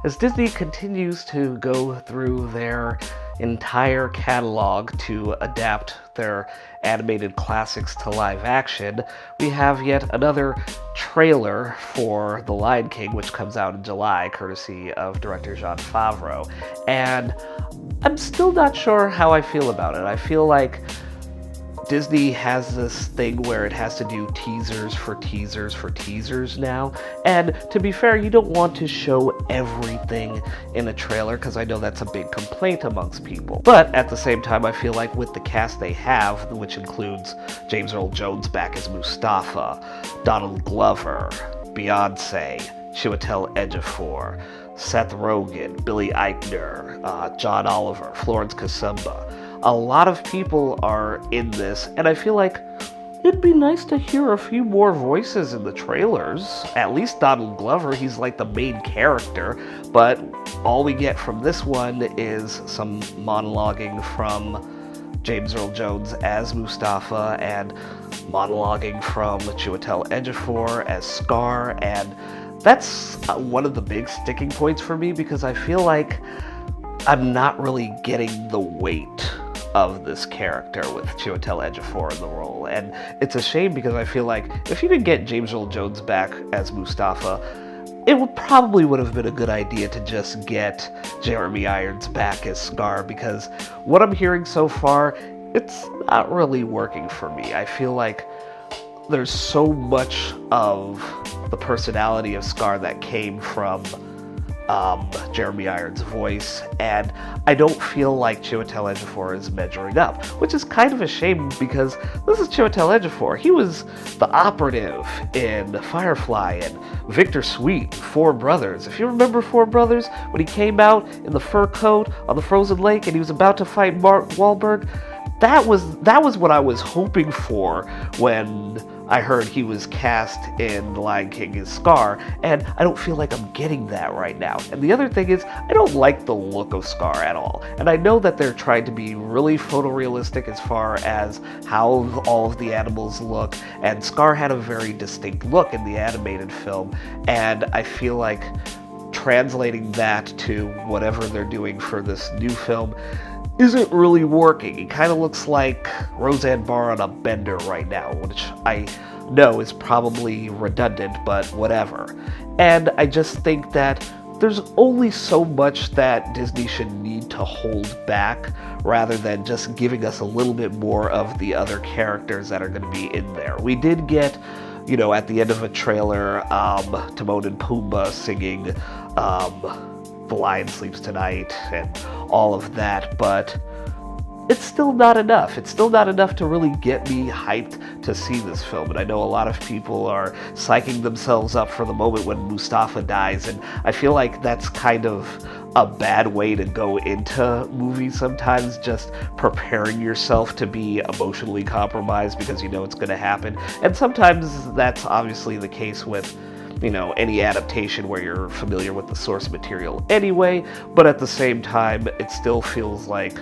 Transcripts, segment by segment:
As Disney continues to go through their entire catalog to adapt their animated classics to live action, we have yet another trailer for The Lion King, which comes out in July, courtesy of director Jon Favreau. And I'm still not sure how I feel about it. I feel like Disney has this thing where it has to do teasers for teasers for teasers now. And to be fair, you don't want to show everything in a trailer because I know that's a big complaint amongst people. But at the same time, I feel like with the cast they have, which includes James Earl Jones back as Mustafa, Donald Glover, Beyonce, Chiwetel Ejiofor, Seth Rogen, Billy Eichner, John Oliver, Florence Kasumba. A lot of people are in this, and I feel like it'd be nice to hear a few more voices in the trailers. At least Donald Glover, he's like the main character, but all we get from this one is some monologuing from James Earl Jones as Mustafa and monologuing from Chiwetel Ejiofor as Scar, and that's one of the big sticking points for me because I feel like I'm not really getting the weight of this character with Chiwetel Ejiofor in the role. And it's a shame because I feel like if you could get James Earl Jones back as Mustafa, it would have been a good idea to just get Jeremy Irons back as Scar, because what I'm hearing so far, it's not really working for me. I feel like there's so much of the personality of Scar that came from Jeremy Irons' voice, and I don't feel like Chiwetel Ejiofor is measuring up, which is kind of a shame because this is Chiwetel Ejiofor. He was the operative in Firefly and Victor Sweet, Four Brothers. If you remember Four Brothers, when he came out in the fur coat on the frozen lake and he was about to fight Mark Wahlberg, that was what I was hoping for when I heard he was cast in The Lion King as Scar, and I don't feel like I'm getting that right now. And the other thing is, I don't like the look of Scar at all. And I know that they're trying to be really photorealistic as far as how all of the animals look, and Scar had a very distinct look in the animated film, and I feel like translating that to whatever they're doing for this new film isn't really working. It kind of looks like Roseanne Barr on a bender right now, which I know is probably redundant, but whatever. And I just think that there's only so much that Disney should need to hold back rather than just giving us a little bit more of the other characters that are going to be in there. We did get, at the end of a trailer, Timon and Pumbaa singing The Lion Sleeps Tonight and all of that, but it's still not enough. It's still not enough to really get me hyped to see this film. And I know a lot of people are psyching themselves up for the moment when Mustafa dies, and I feel like that's kind of a bad way to go into movies sometimes, just preparing yourself to be emotionally compromised because you know it's going to happen. And sometimes that's obviously the case with any adaptation where you're familiar with the source material anyway, but at the same time, it still feels like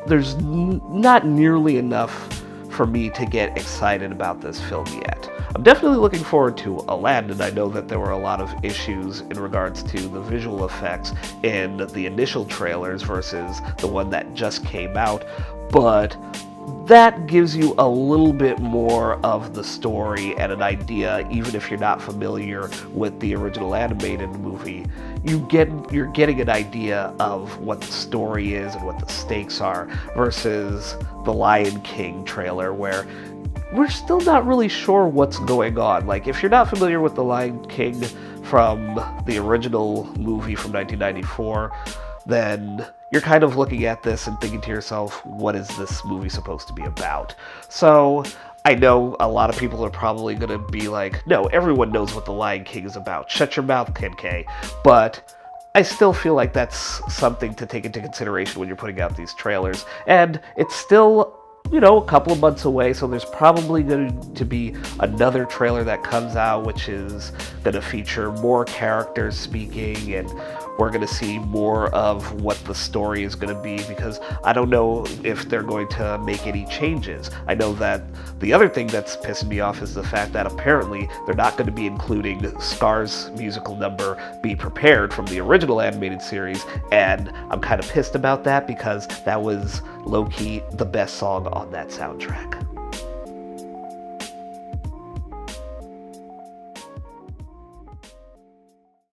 there's not nearly enough for me to get excited about this film yet. I'm definitely looking forward to Aladdin. I know that there were a lot of issues in regards to the visual effects in the initial trailers versus the one that just came out, but that gives you a little bit more of the story and an idea, even if you're not familiar with the original animated movie. You're getting an idea of what the story is and what the stakes are versus the Lion King trailer, where we're still not really sure what's going on. Like, if you're not familiar with the Lion King from the original movie from 1994, then you're kind of looking at this and thinking to yourself, what is this movie supposed to be about? So I know a lot of people are probably going to be like, no, everyone knows what The Lion King is about. Shut your mouth, KeN-K. But I still feel like that's something to take into consideration when you're putting out these trailers. And it's still a couple of months away, so there's probably going to be another trailer that comes out, which is going to feature more characters speaking, and we're going to see more of what the story is going to be, because I don't know if they're going to make any changes. I know that the other thing that's pissing me off is the fact that apparently they're not going to be including Scar's musical number Be Prepared from the original animated series, and I'm kind of pissed about that because that was low-key the best song on that soundtrack.